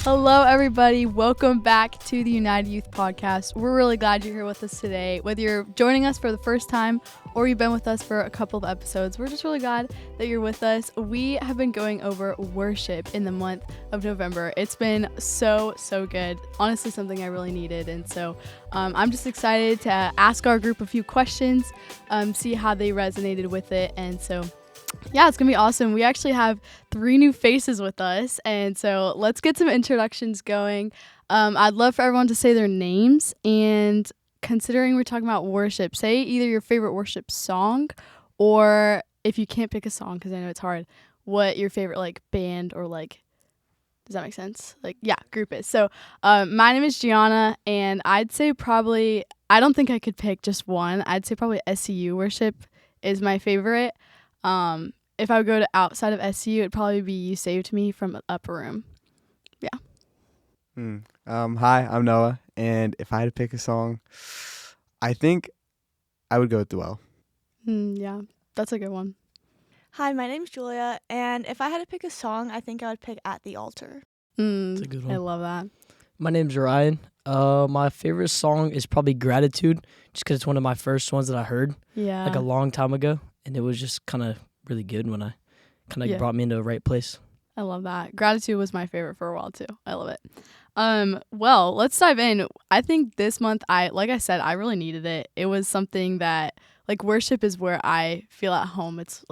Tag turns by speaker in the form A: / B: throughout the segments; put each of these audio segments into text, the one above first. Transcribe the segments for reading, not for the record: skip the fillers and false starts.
A: Hello, everybody. Welcome back to the United Youth Podcast. We're really glad you're here with us today. Whether you're joining us for the first time or you've been with us for a couple of episodes, we're just really glad that you're with us. We have been going over worship in the month of November. It's been so good. Honestly, something I really needed. And so I'm just excited to ask our group a few questions, see how they resonated with it. And so yeah, it's going to be awesome. We actually have 3 new faces with us, and so let's get some introductions going. I'd love for everyone to say their names, and considering we're talking about worship, say either your favorite worship song, or if you can't pick a song, because I know it's hard, what your favorite, band or, does that make sense? Group is. So my name is Gianna, and I'd say probably, I don't think I could pick just one. I'd say probably SCU worship is my favorite. If I would go to outside of SCU, it'd probably be You Saved Me from Upper Room. Yeah.
B: Hi, I'm Noah, and if I had to pick a song, I think I would go with Dwell.
A: Yeah, that's a good one.
C: Hi, my name's Julia, and if I had to pick a song, I think I would pick At the Altar.
D: That's a good one.
A: I love that.
D: My name's Ryan. My favorite song is probably Gratitude, just because it's one of my first ones that I heard a long time ago, and it was just kind of really good when I brought me into the right place.
A: I love that. Gratitude was my favorite for a while too. I love it. Well, let's dive in. I think this month, like I said, I really needed it. It was something that, worship is where I feel at home. It's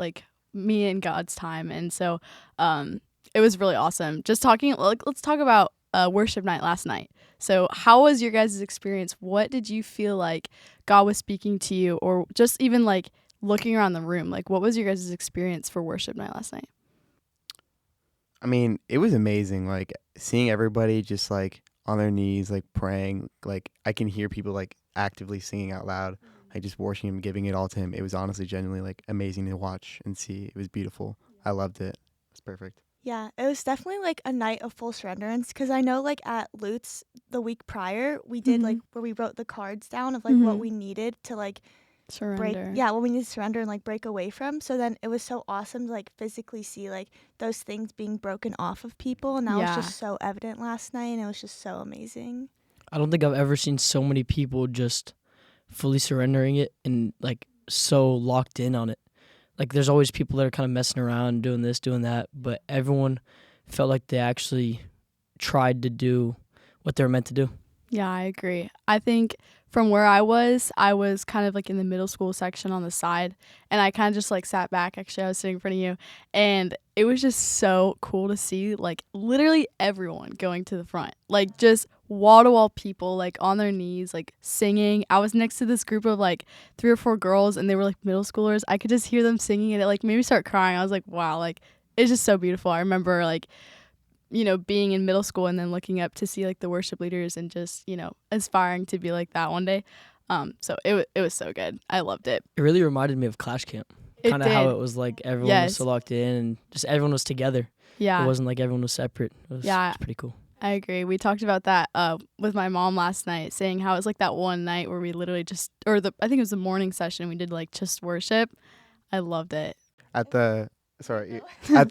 A: me and God's time, and so it was really awesome. Just talking, let's talk about worship night last night. So how was your guys' experience? What did you feel like God was speaking to you, or just even looking around the room? What was your guys' experience for worship night last night?
B: I mean, it was amazing, seeing everybody just on their knees, praying. I can hear people actively singing out loud, just worshiping him, giving it all to him. It was honestly genuinely amazing to watch and see. It was beautiful. I loved it. It was perfect.
C: Yeah, it was definitely a night of full surrenderance, because I know at Lutz the week prior we did where we wrote the cards down of what we needed to
A: surrender.
C: What we need to surrender and break away from. So then it was so awesome to physically see those things being broken off of people, and that was just so evident last night, and it was just so amazing.
D: I don't think I've ever seen so many people just fully surrendering it and so locked in on it. There's always people that are kind of messing around, doing this, doing that, but everyone felt like they actually tried to do what they're meant to do.
A: Yeah, I agree. I think from where I was kind of in the middle school section on the side, and I kind of just sat back. Actually, I was sitting in front of you, and it was just so cool to see literally everyone going to the front, just wall-to-wall people on their knees, singing. I was next to this group of 3 or 4 girls, and they were middle schoolers. I could just hear them singing, and it made me start crying. I was wow, it's just so beautiful. I remember being in middle school and then looking up to see the worship leaders and just, aspiring to be like that one day. So it was so good. I loved it.
D: It really reminded me of Clash Camp. Kind of how it was everyone was so locked in and just everyone was together. Yeah. It wasn't everyone was separate. It was pretty cool.
A: I agree. We talked about that with my mom last night, saying how it was that one night where we literally just, I think it was the morning session, we did just worship. I loved it.
B: At the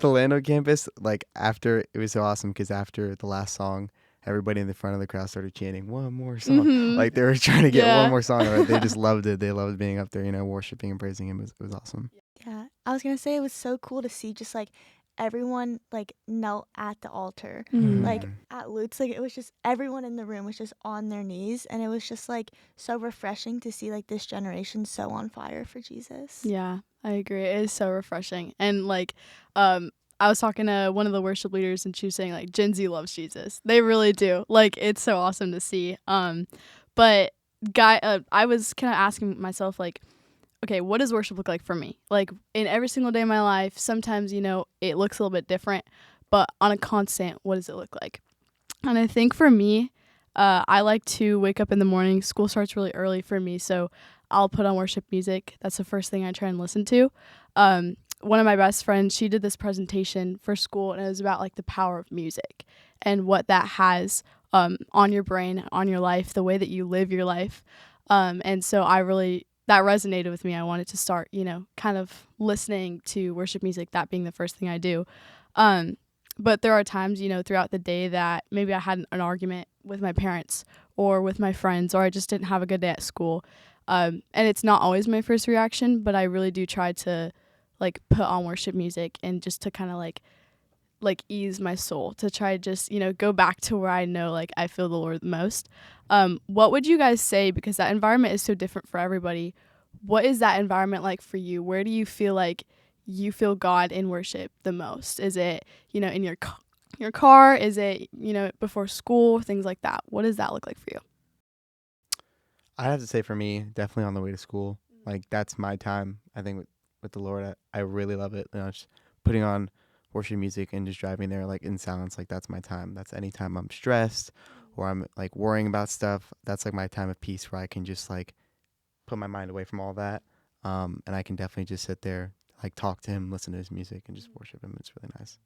B: Lando campus, after, it was so awesome because after the last song, everybody in the front of the crowd started chanting one more song. They were trying to get one more song. Right? They just loved it. They loved being up there, worshiping and praising him. It was awesome.
C: Yeah, I was gonna say it was so cool to see just everyone knelt at the altar. At Lutz, it was just everyone in the room was just on their knees, and it was just so refreshing to see this generation so on fire for Jesus.
A: Yeah, I agree. It is so refreshing. And I was talking to one of the worship leaders, and she was saying Gen Z loves Jesus. They really do. It's so awesome to see. But I was kind of asking myself okay, what does worship look like for me? In every single day of my life, sometimes, it looks a little bit different, but on a constant, what does it look like? And I think for me, I like to wake up in the morning. School starts really early for me, so I'll put on worship music. That's the first thing I try and listen to. One of my best friends, she did this presentation for school, and it was about the power of music and what that has on your brain, on your life, the way that you live your life. And so that resonated with me. I wanted to start, kind of listening to worship music, that being the first thing I do. But there are times, throughout the day that maybe I had an argument with my parents or with my friends, or I just didn't have a good day at school. And it's not always my first reaction, but I really do try to like put on worship music and just to kind of like ease my soul, to try to just, go back to where I know like I feel the Lord the most. What would you guys say, because that environment is so different for everybody? What is that environment like for you? Where do you feel like you feel God in worship the most? Is it, in your car? Is it, before school? Things like that. What does that look like for you?
B: I have to say for me, definitely on the way to school. Like that's my time. I think with the Lord, I really love it. Just putting on worship music and just driving there like in silence. Like that's my time. That's any time I'm stressed or I'm like worrying about stuff. That's like my time of peace where I can just like put my mind away from all that. And I can definitely just sit there, like talk to him, listen to his music, and just worship him. It's really nice.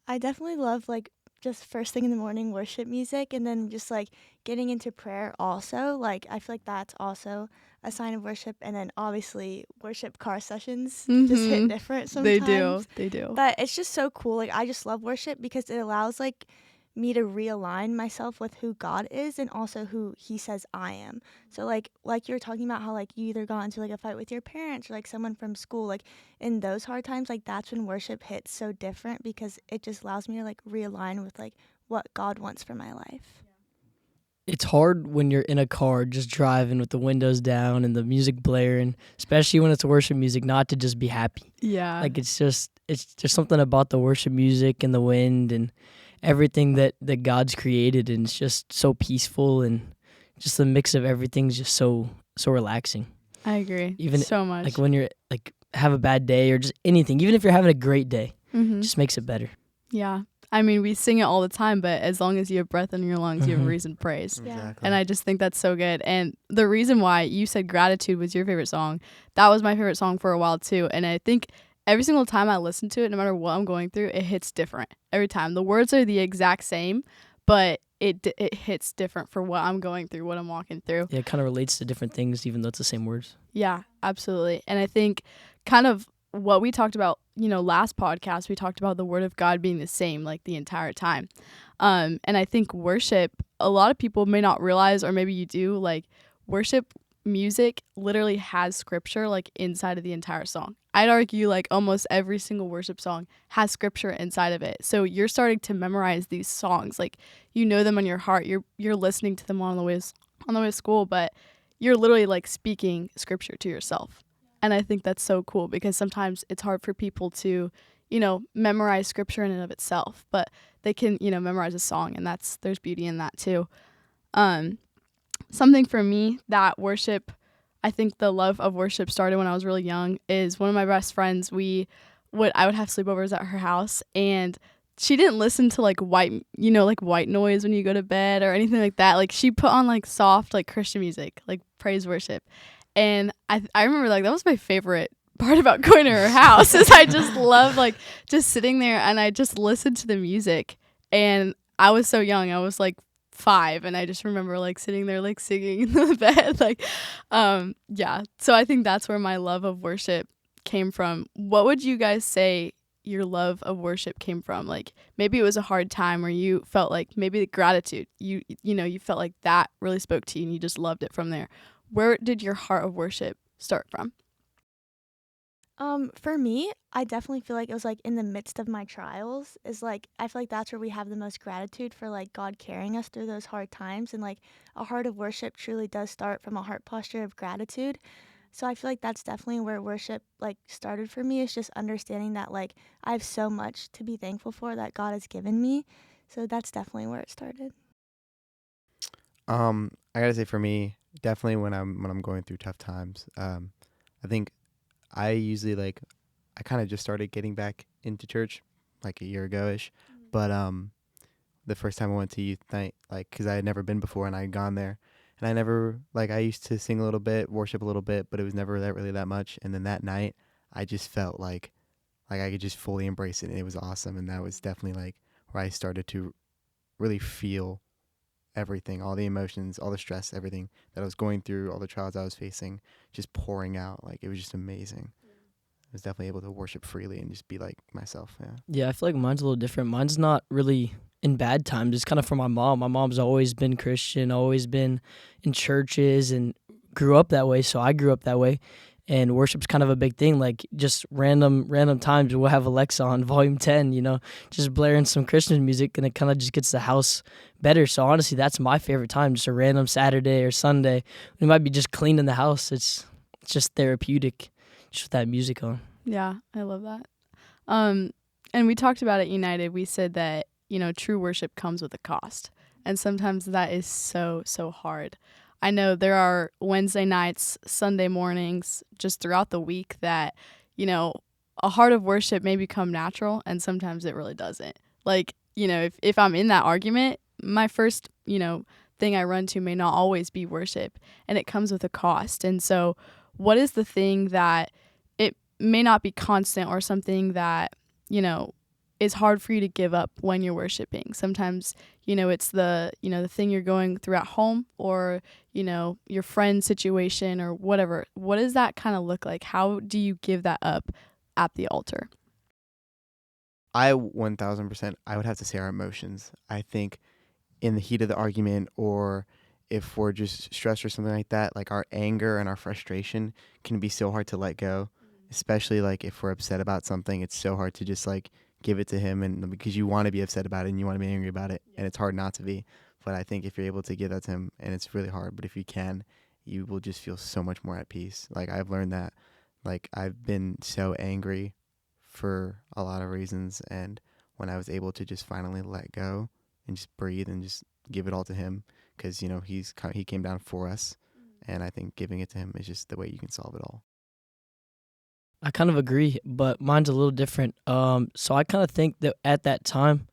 C: I definitely love like just first thing in the morning worship music, and then just like getting into prayer also. Like I feel like that's also a sign of worship, and then obviously worship car sessions just hit different sometimes.
A: They do.
C: But it's just so cool. Like I just love worship because it allows like me to realign myself with who God is and also who he says I am. So like you were talking about how like you either got into like a fight with your parents or like someone from school, like in those hard times, like that's when worship hits so different because it just allows me to like realign with like what God wants for my life.
D: It's hard when you're in a car just driving with the windows down and the music blaring, especially when it's worship music, not to just be happy.
A: Yeah.
D: Like it's just something about the worship music and the wind and everything that God's created, and it's just so peaceful, and just the mix of everything's just so relaxing.
A: I agree.
D: Even
A: so much.
D: like when you're like have a bad day or just anything, even if you're having a great day,
A: Mm-hmm.
D: just makes it better.
A: Yeah. I mean, we sing it all the time, but as long as you have breath in your lungs, you have a reason to praise.
C: Yeah.
B: Exactly.
A: And I just think that's so good. And the reason why you said Gratitude was your favorite song, that was my favorite song for a while too. And I think every single time I listen to it, no matter what I'm going through, it hits different every time. The words are the exact same, but it hits different for what I'm going through, what I'm walking through.
D: Yeah, it kind of relates to different things, even though it's the same words.
A: Yeah, absolutely. And I think kind of what we talked about, last podcast, we talked about the word of God being the same like the entire time. And I think worship, a lot of people may not realize, or maybe you do, like worship music literally has scripture like inside of the entire song. I'd argue like almost every single worship song has scripture inside of it. So you're starting to memorize these songs, like you know them in your heart. You're listening to them on the way to school, but you're literally like speaking scripture to yourself. And I think that's so cool because sometimes it's hard for people to, memorize scripture in and of itself, but they can, memorize a song, and there's beauty in that too. Something for me that worship, I think the love of worship started when I was really young, is one of my best friends. I would have sleepovers at her house, and she didn't listen to like white noise when you go to bed or anything like that. Like she put on like soft, like Christian music, like praise worship. And I remember like that was my favorite part about going to her house is I just love like just sitting there and I just listened to the music. And I was so young. I was like 5, and I just remember like sitting there like singing in the bed. Like yeah. So I think that's where my love of worship came from. What would you guys say your love of worship came from? Like maybe it was a hard time where you felt like maybe the gratitude, you felt like that really spoke to you and you just loved it from there. Where did your heart of worship start from?
C: For me, I definitely feel like it was like in the midst of my trials is like I feel like that's where we have the most gratitude for like God carrying us through those hard times, and like a heart of worship truly does start from a heart posture of gratitude. So I feel like that's definitely where worship like started for me, is just understanding that like I have so much to be thankful for that God has given me. So that's definitely where it started.
B: I gotta say for me, definitely when I'm going through tough times, I think I usually I kind of just started getting back into church like a year ago-ish, but the first time I went to youth night, because I had never been before and I had gone there, and I never I used to sing a little bit, worship a little bit, but it was never really that much. And then that night, I just felt like I could just fully embrace it, and it was awesome. And that was definitely where I started to really feel everything, all the emotions, all the stress, everything that I was going through, all the trials I was facing, just pouring out. Like it was just amazing. was definitely able to worship freely and just be like myself. Yeah.
D: Yeah, I feel like mine's a little different. Mine's not really in bad times. It's kind of from my mom. My mom's always been Christian, always been in churches, and grew up that way. So I grew up that way. And worship's kind of a big thing. Like just random times we'll have Alexa on volume 10, just blaring some Christian music, and it kind of just gets the house better. So honestly, that's my favorite time. Just a random Saturday or Sunday. We might be just cleaning the house. It's just therapeutic, just with that music on.
A: Yeah, I love that. And we talked about at United. We said that true worship comes with a cost, and sometimes that is so hard. I know there are Wednesday nights, Sunday mornings, just throughout the week that, a heart of worship may become natural, and sometimes it really doesn't. Like, if I'm in that argument, my first, thing I run to may not always be worship, and it comes with a cost. And so what is the thing that it may not be constant, or something that, is hard for you to give up when you're worshiping? Sometimes, it's the thing you're going through at home, or, your friend's situation or whatever. What does that kind of look like? How do you give that up at the altar?
B: I 1000%, I would have to say our emotions. I think in the heat of the argument, or if we're just stressed or something like that, like our anger and our frustration can be so hard to let go, especially like if we're upset about something. It's so hard to just like give it to him, and because you want to be upset about it and you want to be angry about it, and it's hard not to be. But I think if you're able to give that to him, and it's really hard, but if you can, you will just feel so much more at peace. Like I've learned that, like I've been so angry for a lot of reasons, and when I was able to just finally let go and just breathe and just give it all to him, because he came down for us, and I think giving it to him is just the way you can solve it all.
D: I kind of agree, but mine's a little different. So I kind of think that at that time,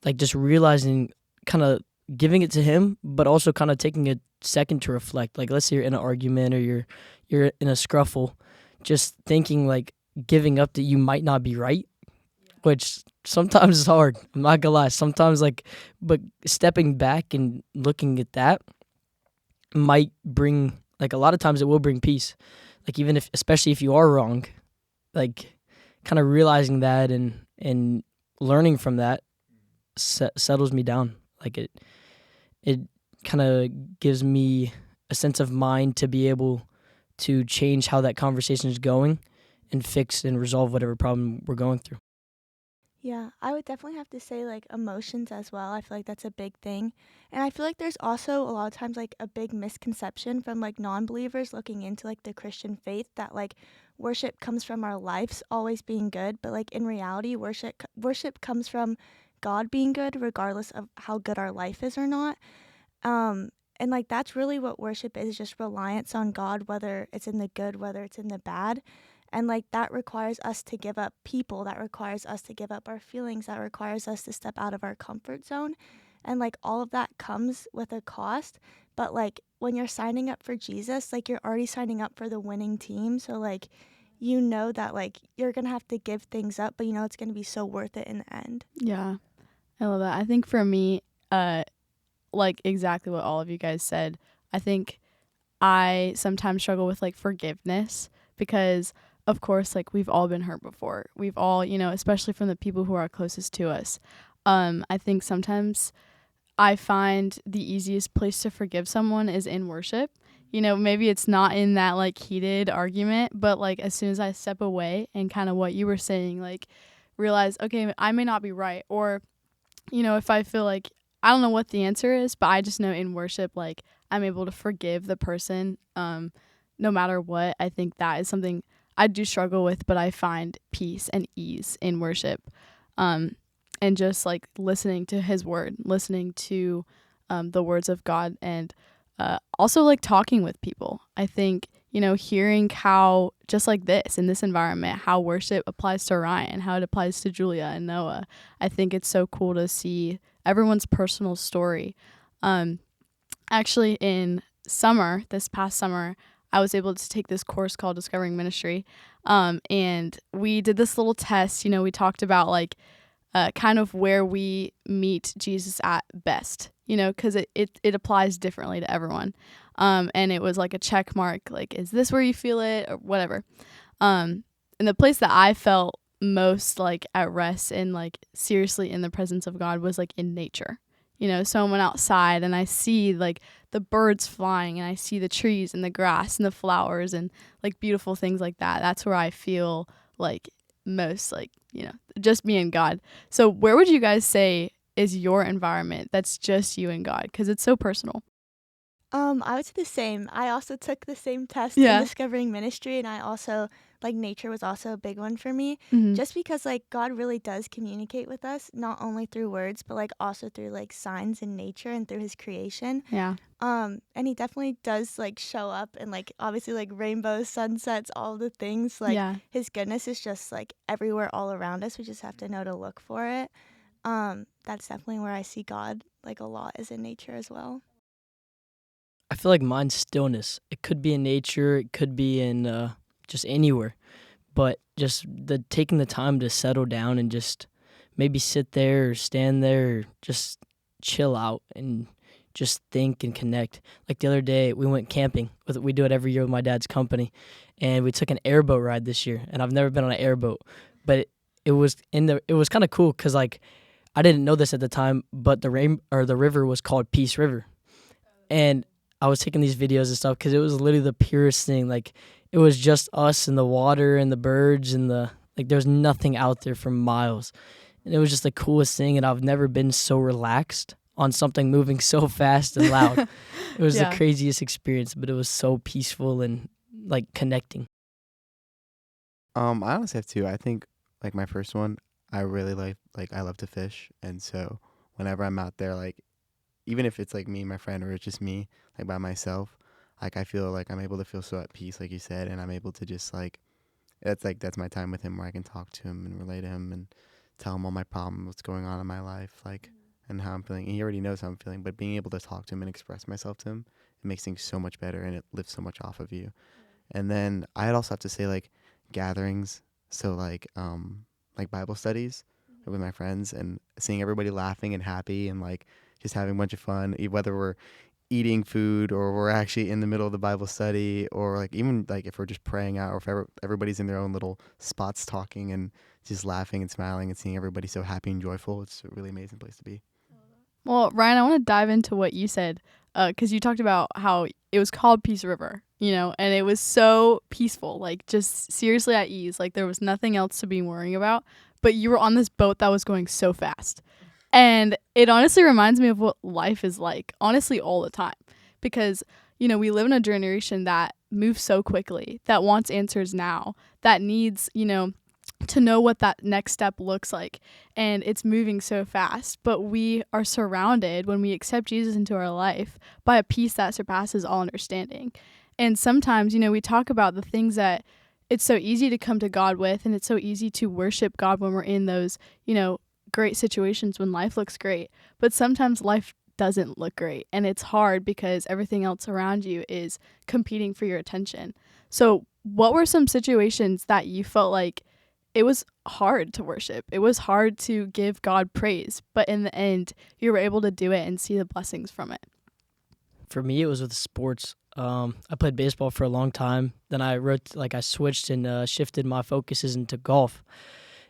D: like just realizing, kind of giving it to him, but also kind of taking a second to reflect. Like let's say you're in an argument, or you're in a scruffle, just thinking like giving up that you might not be right, which sometimes is hard. I'm not gonna lie. Sometimes but stepping back and looking at that might bring, like a lot of times it will bring peace. Like even especially if you are wrong, like kind of realizing that and learning from that settles me down. Like it kind of gives me a sense of mind to be able to change how that conversation is going and fix and resolve whatever problem we're going through.
C: Yeah, I would definitely have to say like emotions as well. I feel like that's a big thing. And I feel like there's also a lot of times like a big misconception from like non-believers looking into like the Christian faith, that like worship comes from our lives always being good, but like in reality worship comes from God being good regardless of how good our life is or not. And like that's really what worship is, just reliance on God, whether it's in the good, whether it's in the bad. And like that requires us to give up people, that requires us to give up our feelings, that requires us to step out of our comfort zone. And like all of that comes with a cost. But like when you're signing up for Jesus, like you're already signing up for the winning team. So like that like you're gonna have to give things up, but it's gonna be so worth it in the end.
A: Yeah, I love that. I think for me, like exactly what all of you guys said, I think I sometimes struggle with like forgiveness, because of course, like we've all been hurt before. We've all, especially from the people who are closest to us. I think sometimes I find the easiest place to forgive someone is in worship. Maybe it's not in that like heated argument, but like as soon as I step away and kind of what you were saying, like realize, okay, I may not be right. Or, if I feel like I don't know what the answer is, but I just know in worship, like I'm able to forgive the person no matter what. I think that is something I do struggle with, but I find peace and ease in worship. And just like listening to his word, listening to the words of God, and also like talking with people. I think, hearing how, just like this, in this environment, how worship applies to Ryan, how it applies to Julia and Noah. I think it's so cool to see everyone's personal story. Actually, in this past summer, I was able to take this course called Discovering Ministry. And we did this little test. We talked about like kind of where we meet Jesus at best, because it applies differently to everyone. And it was like a check mark, like, is this where you feel it, or whatever. and the place that I felt most like at rest and like seriously in the presence of God was like in nature. So I went outside and I see like the birds flying and I see the trees and the grass and the flowers and like beautiful things like that. That's where I feel like most like, just me and God. So where would you guys say is your environment that's just you and God? Because it's so personal.
C: I would say the same. I also took the same test
A: Yeah.
C: in discovering ministry, and I also nature was also a big one for me.
A: Mm-hmm.
C: Just because God really does communicate with us, not only through words, but also through signs in nature and through his creation.
A: Yeah.
C: And he definitely does show up and obviously rainbows, sunsets, all the things. His goodness is just everywhere all around us. We just have to know to look for it. That's definitely where I see God a lot, is in nature as well.
D: I feel like mine's stillness. It could be in nature, it could be in just anywhere, but just taking the time to settle down and just maybe sit there or stand there or just chill out and just think and connect. Like the other day, we went camping. We do it every year with my dad's company, and we took an airboat ride this year. And I've never been on an airboat, but it was kind of cool because I didn't know this at the time, but the river was called Peace River, and I was taking these videos and stuff because it was literally the purest thing. It was just us and the water and the birds and there was nothing out there for miles. And it was just the coolest thing, and I've never been so relaxed on something moving so fast and loud. It was the craziest experience, but it was so peaceful and connecting.
B: I honestly have two. I think my first one, I really like I love to fish, and so whenever I'm out there, even if it's me and my friend or it's just me by myself, I feel I'm able to feel so at peace, like you said, and I'm able to just that's my time with him where I can talk to him and relate to him and tell him all my problems, what's going on in my life, and how I'm feeling. And he already knows how I'm feeling, but being able to talk to him and express myself to him, it makes things so much better and it lifts so much off of you. And then I'd also have to say gatherings, so Bible studies with my friends and seeing everybody laughing and happy and just having a bunch of fun, whether we're eating food or we're actually in the middle of the Bible study, or even if we're just praying out, or if everybody's in their own little spots talking and just laughing and smiling and seeing everybody so happy and joyful. It's a really amazing place to be.
A: Well, Ryan, I want to dive into what you said, because you talked about how it was called Peace River, and it was so peaceful, just seriously at ease. There was nothing else to be worrying about, but you were on this boat that was going so fast. And it honestly reminds me of what life is like, honestly, all the time. Because, we live in a generation that moves so quickly, that wants answers now, that needs, to know what that next step looks like. And it's moving so fast. But we are surrounded, when we accept Jesus into our life, by a peace that surpasses all understanding. And sometimes, we talk about the things that it's so easy to come to God with, and it's so easy to worship God when we're in those, great situations, when life looks great. But sometimes life doesn't look great, and it's hard because everything else around you is competing for your attention. So what were some situations that you felt like it was hard to worship? It was hard to give God praise, but in the end, you were able to do it and see the blessings from it.
D: For me, it was with sports. I played baseball for a long time. Then I switched and shifted my focuses into golf.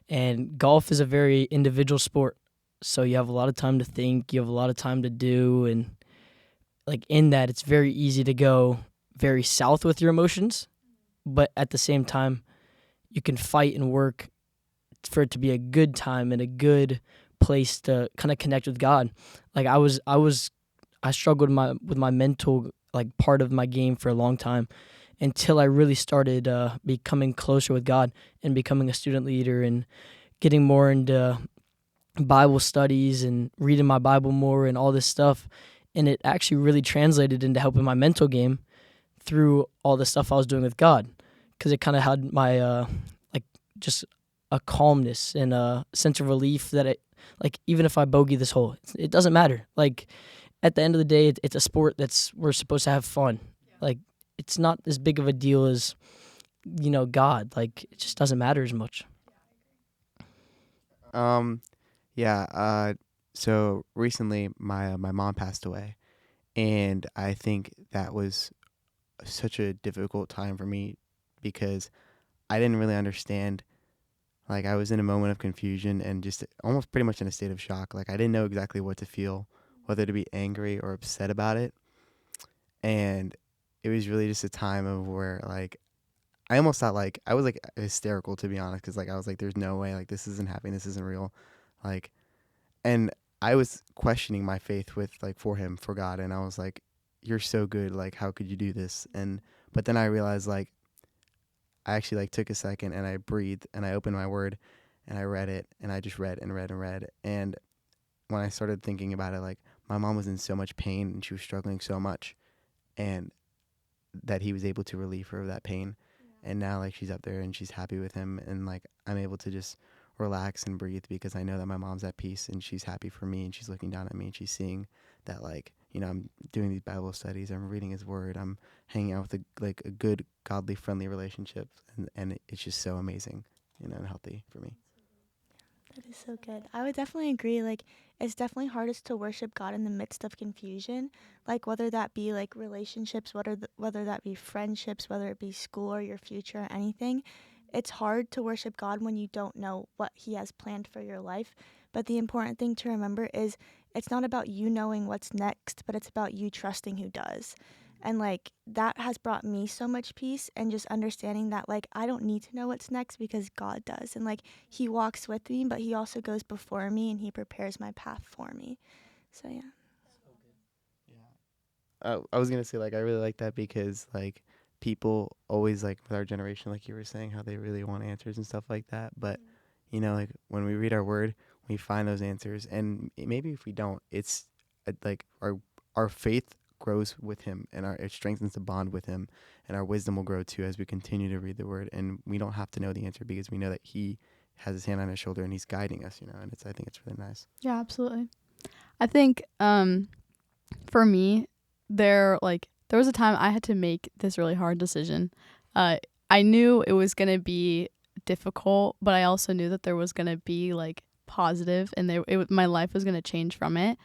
D: And golf is a very individual sport. So you have a lot of time to think, you have a lot of time to do, and in that, it's very easy to go very south with your emotions, but at the same time, you can fight and work for it to be a good time and a good place to kind of connect with God. I struggled with my mental part of my game for a long time, until I really started becoming closer with God and becoming a student leader and getting more into Bible studies and reading my Bible more and all this stuff. And it actually really translated into helping my mental game through all the stuff I was doing with God, because it kind of had my just a calmness and a sense of relief that even if I bogey this hole, it doesn't matter. At the end of the day, it's a sport we're supposed to have fun. It's not as big of a deal as, God. It just doesn't matter as much.
B: So recently my mom passed away, and I think that was such a difficult time for me, because I didn't really understand. Like, I was in a moment of confusion and just almost pretty much in a state of shock. Like, I didn't know exactly what to feel, whether to be angry or upset about it. And it was really just a time of where, like, I almost thought, like, I was, like, hysterical, to be honest, because, like, I was like, there's no way, like, this isn't happening, this isn't real. Like, and I was questioning my faith with, like, for him, for God. And I was like, you're so good. Like, how could you do this? But then I realized, like, I actually, like, took a second and I breathed and I opened my word and I read it and I just read and read and read. And when I started thinking about it, like, my mom was in so much pain and she was struggling so much, and that he was able to relieve her of that pain. And now, like, she's up there and she's happy with him, and, like, I'm able to just relax and breathe because I know that my mom's at peace and she's happy for me and she's looking down at me and she's seeing that, like, you know, I'm doing these Bible studies, I'm reading his word, I'm hanging out with a good, godly, friendly relationship, and it's just so amazing, you know, and healthy for me.
C: That is so good. I would definitely agree. Like, it's definitely hardest to worship God in the midst of confusion. Like, whether that be like relationships, whether that be friendships, whether it be school or your future or anything. It's hard to worship God when you don't know what He has planned for your life. But the important thing to remember is it's not about you knowing what's next, but it's about you trusting who does. And, like, that has brought me so much peace, and just understanding that, like, I don't need to know what's next because God does. And, like, He walks with me, but He also goes before me and He prepares my path for me. So, yeah.
B: I was gonna say, like, I really like that because, like, people always, like, with our generation, like you were saying, how they really want answers and stuff like that. But, you know, like, when we read our word, we find those answers, and maybe if we don't, it's like our faith grows with him, and it strengthens the bond with him, and our wisdom will grow too as we continue to read the word. And we don't have to know the answer because we know that he has his hand on his shoulder and he's guiding us, you know. And I think it's really nice.
A: Yeah, absolutely. I think for me, there was a time I had to make this really hard decision. I knew it was going to be difficult, but I also knew that there was going to be, like, positive, and my life was going to change from it.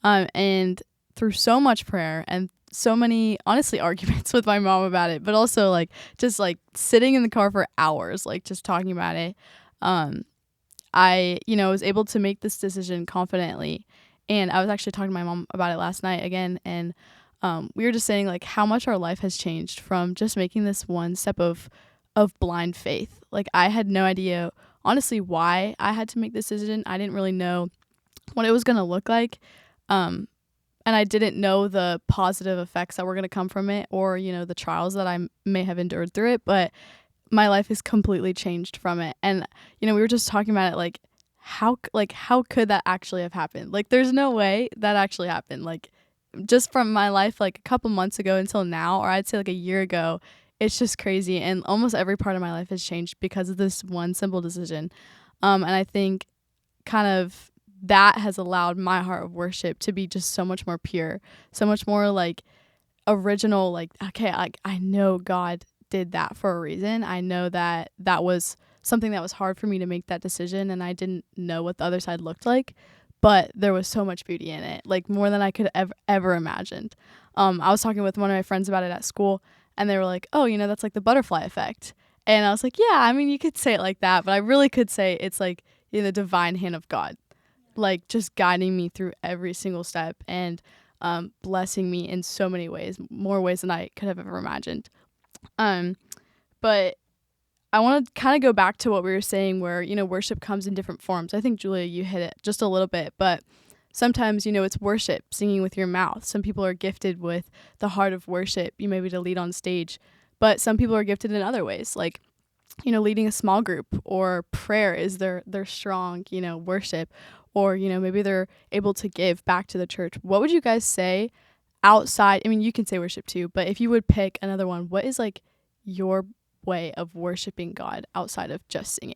A: And through so much prayer and so many, honestly, arguments with my mom about it, but also, like, just, like, sitting in the car for hours, like, just talking about it, I, was able to make this decision confidently. And I was actually talking to my mom about it last night again, and we were just saying, like, how much our life has changed from just making this one step of blind faith. Like, I had no idea, honestly, why I had to make this decision. I didn't really know what it was going to look like. And I didn't know the positive effects that were going to come from it, or, the trials that I may have endured through it. But my life is completely changed from it. And, we were just talking about it, like, how could that actually have happened? Like, there's no way that actually happened. Like, just from my life, like, a couple months ago until now, or I'd say, like, a year ago, it's just crazy. And almost every part of my life has changed because of this one simple decision. And I think kind of that has allowed my heart of worship to be just so much more pure, so much more, like, original. Like, okay, like, I know God did that for a reason. I know that was something that was hard for me to make that decision, and I didn't know what the other side looked like, but there was so much beauty in it, like, more than I could ever imagined. I was talking with one of my friends about it at school, and they were like, oh, that's like the butterfly effect. And I was like, yeah, I mean, you could say it like that, but I really could say it's like the divine hand of God, like, just guiding me through every single step and blessing me in so many ways, more ways than I could have ever imagined. But I want to kind of go back to what we were saying, where, worship comes in different forms. I think, Julia, you hit it just a little bit, but sometimes, it's worship, singing with your mouth. Some people are gifted with the heart of worship, maybe to lead on stage, but some people are gifted in other ways, like, leading a small group, or prayer is their strong, worship, or, maybe they're able to give back to the church. What would you guys say outside? I mean, you can say worship too, but if you would pick another one, what is, like, your way of worshiping God outside of just singing?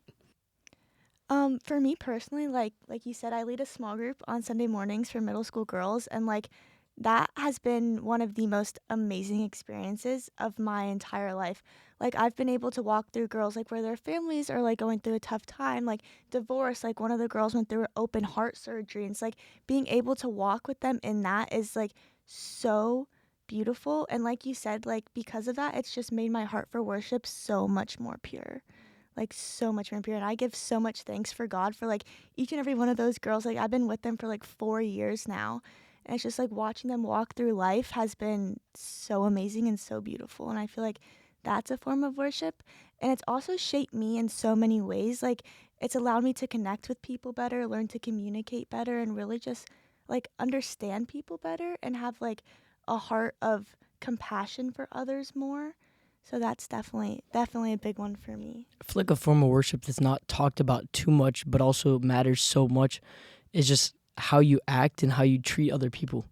C: For me personally, like you said, I lead a small group on Sunday mornings for middle school girls, and, like, that has been one of the most amazing experiences of my entire life. Like, I've been able to walk through girls, like, where their families are, like, going through a tough time, like divorce. Like, one of the girls went through open heart surgery, and it's like being able to walk with them in that is, like, so beautiful. And like you said, like because of that, it's just made my heart for worship so much more pure. Like so much more pure. And I give so much thanks for God for like each and every one of those girls. Like I've been with them for like 4 years now. And it's just like watching them walk through life has been so amazing and so beautiful. And I feel like that's a form of worship. And it's also shaped me in so many ways. Like it's allowed me to connect with people better, learn to communicate better, and really just like understand people better and have like a heart of compassion for others more. So that's definitely a big one for me.
D: I feel like a form of worship that's not talked about too much, but also matters so much, is just how you act and how you treat other people.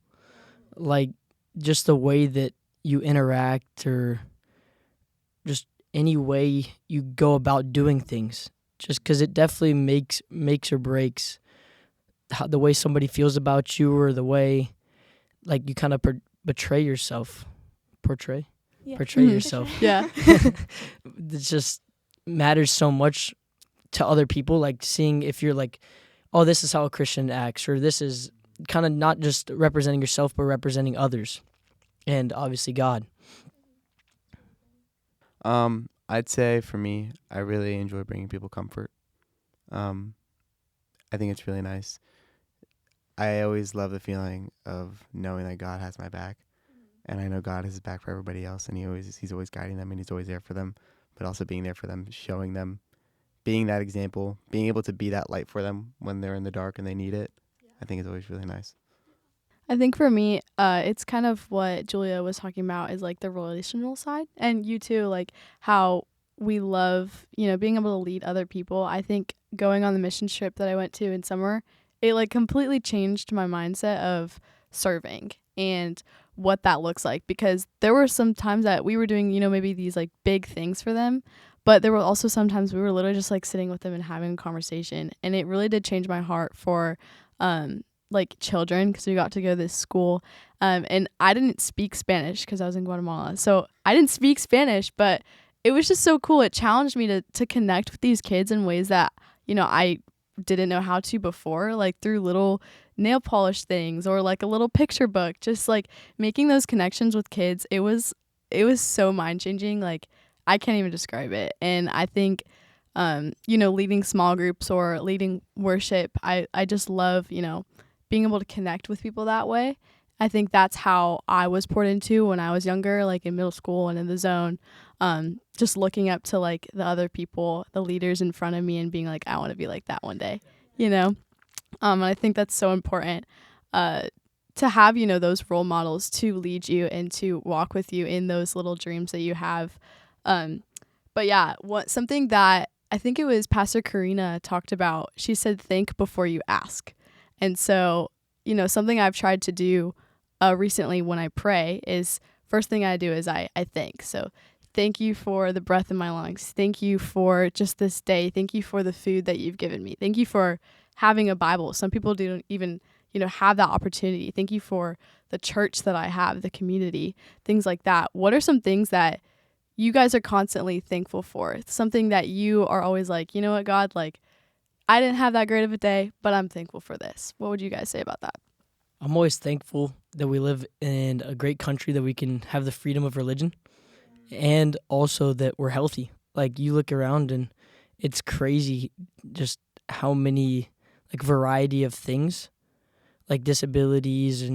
D: Like, just the way that you interact, or just any way you go about doing things. Just because it definitely makes or breaks the way somebody feels about you, or the way, like, you kind of portray yourself. Portray yourself.
A: Yeah.
D: It just matters so much to other people, like seeing if you're like, oh, this is how a Christian acts, or this is kind of not just representing yourself, but representing others, and obviously God.
B: I'd say for me, I really enjoy bringing people comfort. I think it's really nice. I always love the feeling of knowing that God has my back, and I know God has his back for everybody else, and he's always guiding them, and he's always there for them, but also being there for them, showing them, being that example, being able to be that light for them when they're in the dark and they need it. I think is always really nice.
A: I think for me, it's kind of what Julia was talking about, is like the relational side, and you too, like how we love, being able to lead other people. I think going on the mission trip that I went to in summer, it like completely changed my mindset of serving and what that looks like, because there were some times that we were doing, maybe these like big things for them, but there were also sometimes we were literally just like sitting with them and having a conversation, and it really did change my heart for like children, because we got to go to this school, and I didn't speak Spanish because I was in Guatemala, so I didn't speak Spanish, but it was just so cool. It challenged me to connect with these kids in ways that I didn't know how to before, like through little nail polish things or like a little picture book, just like making those connections with kids. It was so mind changing, like I can't even describe it. And I think leading small groups or leading worship, I just love being able to connect with people that way. I think that's how I was poured into when I was younger, like in middle school and in the zone, just looking up to like the other people, the leaders in front of me, and being like, I want to be like that one day, and I think that's so important to have, those role models to lead you and to walk with you in those little dreams that you have. But yeah, something that I think it was Pastor Karina talked about, she said, think before you ask. And so, something I've tried to do recently when I pray is, first thing I do is I thank. So thank you for the breath in my lungs. Thank you for just this day. Thank you for the food that you've given me. Thank you for having a Bible. Some people don't even, have that opportunity. Thank you for the church that I have, the community, things like that. What are some things that you guys are constantly thankful for? Something that you are always like, you know what, God, like, I didn't have that great of a day, but I'm thankful for this. What would you guys say about that?
D: I'm always thankful that we live in a great country, that we can have the freedom of religion, and also that we're healthy. Like, you look around and it's crazy just how many like variety of things, like disabilities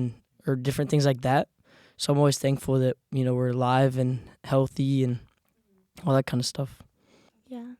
D: or different things like that. So I'm always thankful that, we're alive and healthy and all that kind of stuff.
C: Yeah.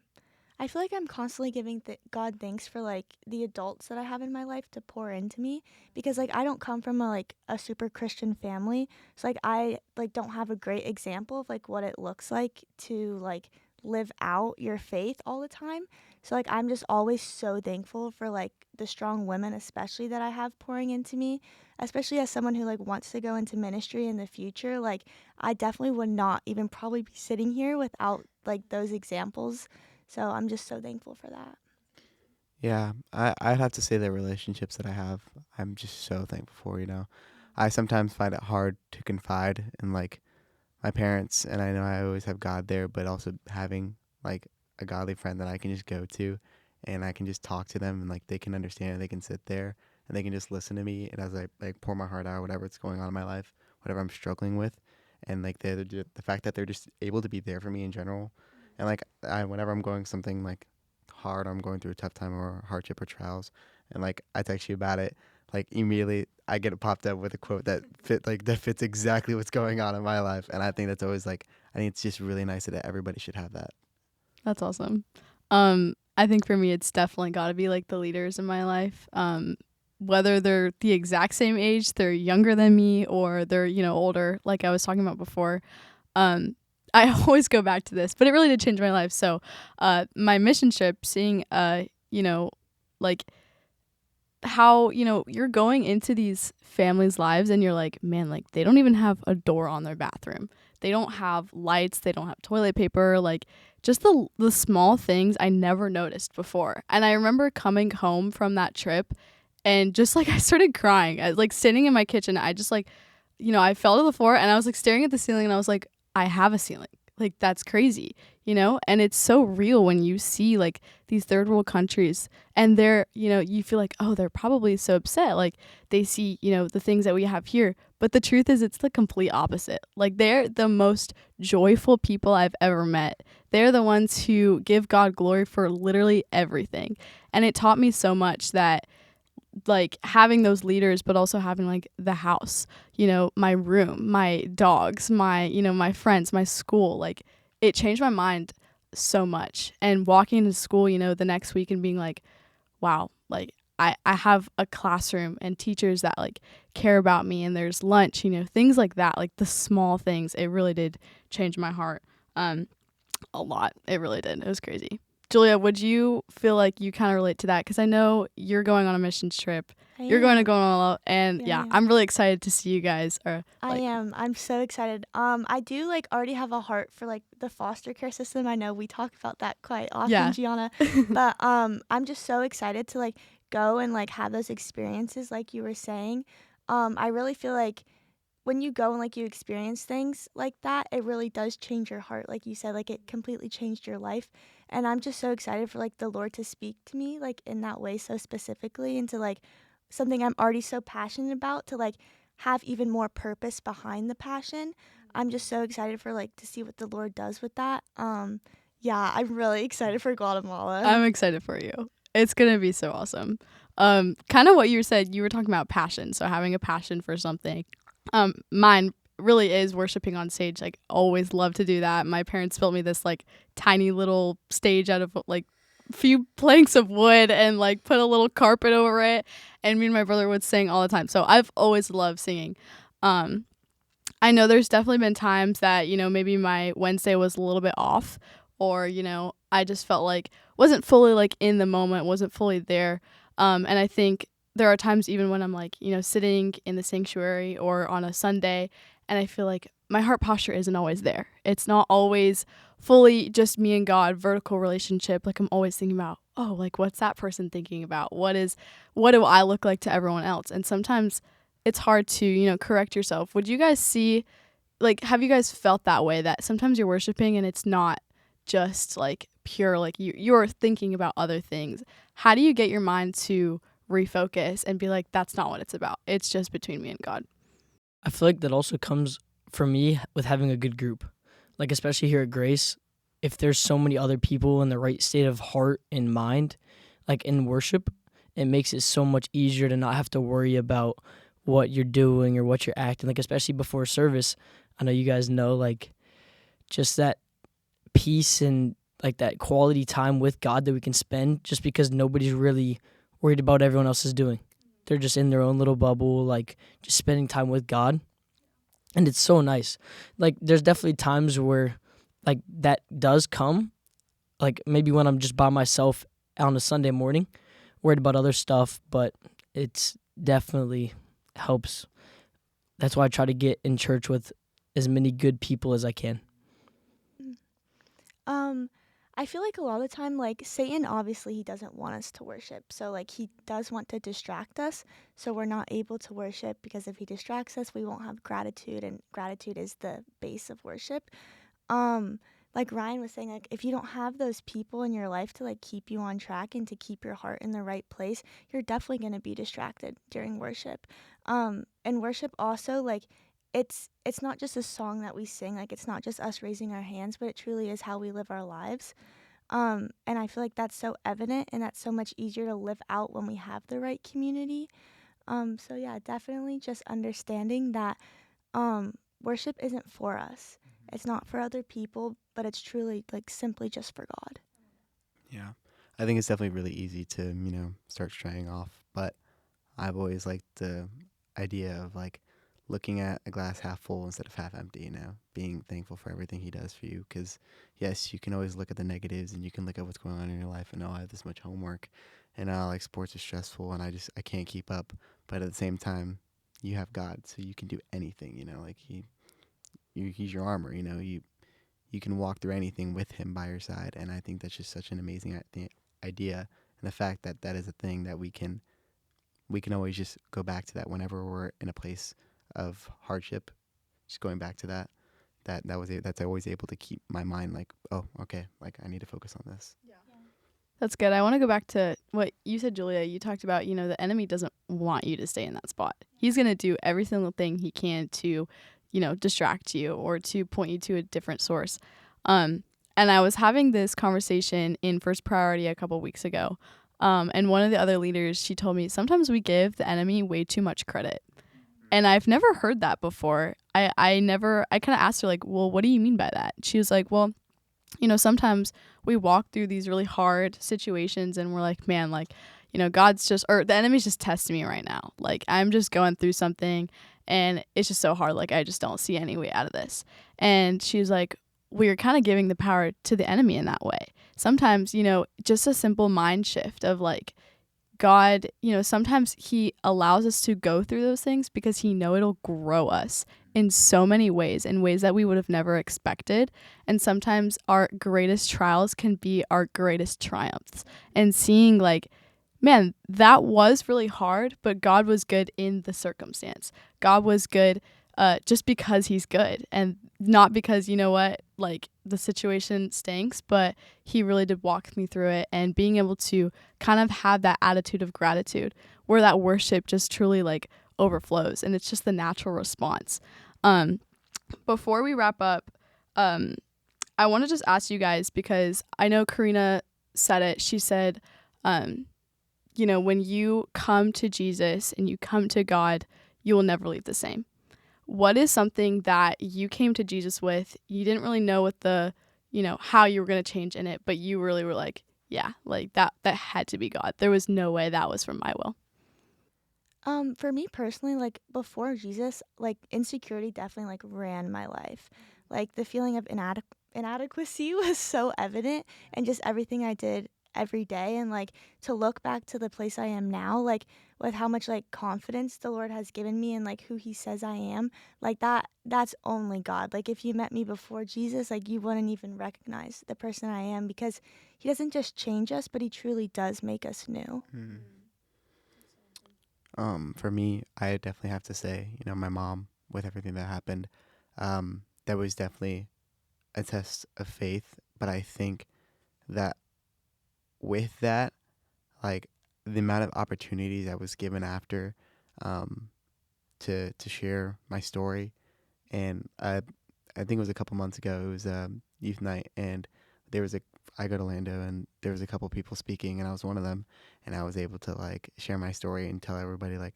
C: I feel like I'm constantly giving God thanks for like the adults that I have in my life to pour into me, because like I don't come from a super Christian family, so like I like don't have a great example of like what it looks like to like live out your faith all the time. So like I'm just always so thankful for like the strong women especially that I have pouring into me, especially as someone who like wants to go into ministry in the future. Like I definitely would not even probably be sitting here without like those examples. So I'm just so thankful for that.
B: Yeah, I'd have to say the relationships that I have, I'm just so thankful for. I sometimes find it hard to confide in like my parents, and I know I always have God there, but also having like a godly friend that I can just go to and I can just talk to them, and like they can understand, and they can sit there and they can just listen to me, and as I like pour my heart out, whatever's going on in my life, whatever I'm struggling with, and like the fact that they're just able to be there for me in general, and like whenever I'm going something like hard, I'm going through a tough time or hardship or trials, and like I text you about it, like immediately I get it popped up with a quote that fits exactly what's going on in my life, and I think that's always like, I think it's just really nice that everybody should have that.
A: That's awesome. I think for me, it's definitely got to be like the leaders in my life. Whether they're the exact same age, they're younger than me, or they're, older, like I was talking about before. I always go back to this, but it really did change my life. So, my mission trip, seeing, like how, you're going into these families' lives and you're like, man, like they don't even have a door on their bathroom. They don't have lights. They don't have toilet paper. Like just the small things I never noticed before. And I remember coming home from that trip and just like I started crying. I was like sitting in my kitchen. I just like, I fell to the floor and I was like staring at the ceiling and I was like, I have a ceiling. Like that's crazy, and it's so real when you see like these third world countries and they're, you feel like, oh, they're probably so upset. Like they see, the things that we have here. But the truth is it's the complete opposite. Like they're the most joyful people I've ever met. They're the ones who give God glory for literally everything. And it taught me so much that like having those leaders, but also having like the house, my room, my dogs, my, my friends, my school, like it changed my mind so much. And walking into school, the next week and being like, wow, like I have a classroom and teachers that like care about me and there's lunch, things like that, like the small things. It really did change my heart a lot. It really did. It was crazy. Julia, would you feel like you kind of relate to that? Because I know you're going on a missions trip. You're going to go on a lot. And yeah, I'm really excited to see you guys.
C: I am. I'm so excited. I do like already have a heart for like the foster care system. I know we talk about that quite often, Gianna. But I'm just so excited to like go and like have those experiences like you were saying. I really feel like when you go and like you experience things like that, it really does change your heart. Like you said, like it completely changed your life. And I'm just so excited for like the Lord to speak to me like in that way so specifically, and to like something I'm already so passionate about to like have even more purpose behind the passion. I'm just so excited for like to see what the Lord does with that. Yeah, I'm really excited for Guatemala.
A: I'm excited for you. It's going to be so awesome. Kind of what you said, you were talking about passion. So having a passion for something. Mine really is worshiping on stage. Like always love to do that. My parents built me this like tiny little stage out of like few planks of wood and like put a little carpet over it, and me and my brother would sing all the time. So I've always loved singing. I know there's definitely been times that maybe my Wednesday was a little bit off, or I just felt like wasn't fully like in the moment, wasn't fully there. And I think there are times even when I'm like sitting in the sanctuary or on a Sunday, and I feel like my heart posture isn't always there. It's not always fully just me and God, vertical relationship. Like I'm always thinking about, oh, like what's that person thinking about? What do I look like to everyone else? And sometimes it's hard to, correct yourself. Would you guys see, like, have you guys felt that way, that sometimes you're worshiping and it's not just like pure, like you're thinking about other things? How do you get your mind to refocus and be like, that's not what it's about. It's just between me and God?
D: I feel like that also comes for me with having a good group. Like especially here at Grace, if there's so many other people in the right state of heart and mind, like in worship, it makes it so much easier to not have to worry about what you're doing or what you're acting. Like especially before service, I know you guys know, like just that peace and like that quality time with God that we can spend, just because nobody's really worried about what everyone else is doing. They're just in their own little bubble, like just spending time with God. And it's so nice. Like there's definitely times where like that does come, like maybe when I'm just by myself on a Sunday morning, worried about other stuff, but it's definitely helps. That's why I try to get in church with as many good people as I can.
C: I feel like a lot of the time, like Satan, obviously he doesn't want us to worship. So like he does want to distract us. So we're not able to worship, because if he distracts us, we won't have gratitude, and gratitude is the base of worship. Like Ryan was saying, like if you don't have those people in your life to like keep you on track and to keep your heart in the right place, you're definitely going to be distracted during worship. And worship also, like it's not just a song that we sing, like it's not just us raising our hands, but it truly is how we live our lives. And I feel like that's so evident, and that's so much easier to live out when we have the right community. So yeah, definitely just understanding that worship isn't for us. It's not for other people, but it's truly like simply just for God.
B: Yeah. I think it's definitely really easy to, start straying off, but I've always liked the idea of like looking at a glass half full instead of half empty, being thankful for everything he does for you. Because yes, you can always look at the negatives and you can look at what's going on in your life and, I have this much homework and like sports are stressful and I can't keep up. But at the same time, you have God, so you can do anything, like he's your armor, you can walk through anything with him by your side. And I think that's just such an amazing idea. And the fact that that is a thing that we can always just go back to that whenever we're in a place of hardship, just going back to that's always able to keep my mind like, oh, okay, like I need to focus on this.
A: Yeah. That's good. I want to go back to what you said, Julia. You talked about, the enemy doesn't want you to stay in that spot. He's going to do every single thing he can to, distract you or to point you to a different source. And I was having this conversation in First Priority a couple weeks ago. And one of the other leaders, she told me sometimes we give the enemy way too much credit. And I've never heard that before. I kind of asked her like, well, what do you mean by that? She was like, well, sometimes we walk through these really hard situations and we're like, man, like, God's just, or the enemy's just testing me right now. Like, I'm just going through something and it's just so hard. Like, I just don't see any way out of this. And she was like, we're kind of giving the power to the enemy in that way. Sometimes, just a simple mind shift of like, God, sometimes he allows us to go through those things because he it'll grow us in so many ways, in ways that we would have never expected. And sometimes our greatest trials can be our greatest triumphs. And seeing like, man, that was really hard, but God was good in the circumstance. God was good just because he's good, and not because, like the situation stinks, but he really did walk me through it. And being able to kind of have that attitude of gratitude where that worship just truly like overflows, and it's just the natural response. Before we wrap up, I want to just ask you guys, because I know Karina said it. She said, when you come to Jesus and you come to God, you will never leave the same. What is something that you came to Jesus with? You didn't really know what how you were going to change in it, but you really were like, yeah, like that had to be God. There was no way that was from my will.
C: For me personally, like before Jesus, like insecurity definitely like ran my life. Like the feeling of inadequacy was so evident, and just everything I did every day. And like to look back to the place I am now, like with how much like confidence the Lord has given me and like who he says I am, like that's only God. Like if you met me before Jesus, like you wouldn't even recognize the person I am, because he doesn't just change us, but he truly does make us new.
B: For me, I definitely have to say, my mom, with everything that happened, that was definitely a test of faith. But I think that with that, like the amount of opportunities I was given after, to share my story, and I think it was a couple months ago. It was youth night, and I go to Lando, and there was a couple people speaking, and I was one of them, and I was able to like share my story and tell everybody like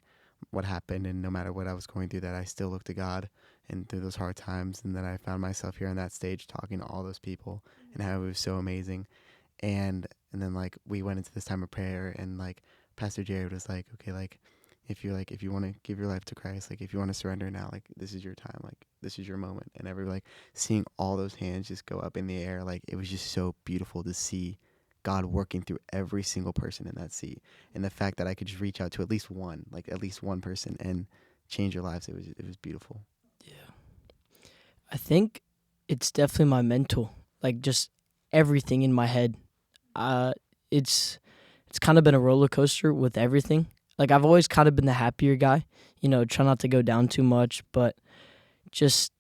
B: what happened, and no matter what I was going through, that I still looked to God and through those hard times, and then I found myself here on that stage talking to all those people, and how it was so amazing. And then like we went into this time of prayer, and like Pastor Jared was like, okay, like if you want to give your life to Christ, like if you want to surrender now, like this is your time, like this is your moment. And like seeing all those hands just go up in the air, like it was just so beautiful to see God working through every single person in that seat, and the fact that I could just reach out to at least one person and change their lives. It was beautiful.
D: Yeah, I think it's definitely my mental, like just everything in my head. It's kind of been a roller coaster with everything. Like I've always kind of been the happier guy, try not to go down too much, but just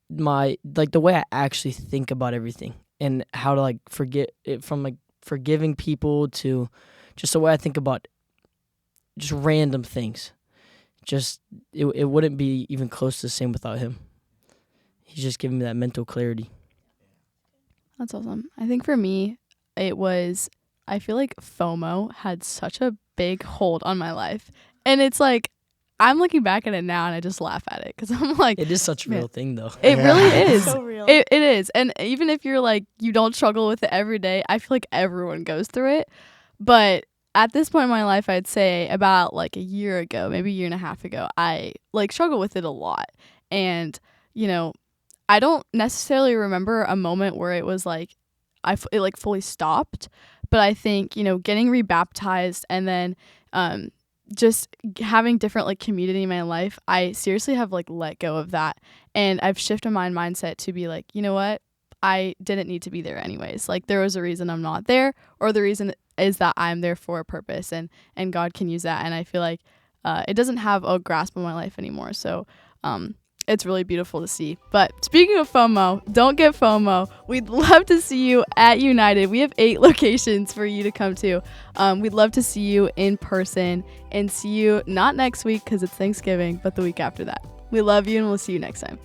D: the way I actually think about everything and how to like forget it, from like forgiving people to just the way I think about just random things. just it wouldn't be even close to the same without him. He's just giving me that mental clarity.
A: That's awesome. I think for me, I feel like FOMO had such a big hold on my life. And it's like, I'm looking back at it now and I just laugh at it because I'm like,
D: It is such a real thing, though.
A: it really is.
C: So real.
A: It is. And even if you're like, you don't struggle with it every day, I feel like everyone goes through it. But at this point in my life, I'd say about like a year ago, maybe a year and a half ago, I like struggle with it a lot. And, you know, I don't necessarily remember a moment where it was like, it like fully stopped. But I think, you know, getting rebaptized and then just having different like community in my life, I seriously have like let go of that. And I've shifted my mindset to be like, you know what? I didn't need to be there anyways. Like there was a reason I'm not there, or the reason is that I'm there for a purpose, and God can use that. And I feel like it doesn't have a grasp on my life anymore. So it's really beautiful to see. But speaking of FOMO, don't get FOMO. We'd love to see you at United. We have 8 locations for you to come to. We'd love to see you in person and see you not next week because it's Thanksgiving, but the week after that. We love you and we'll see you next time.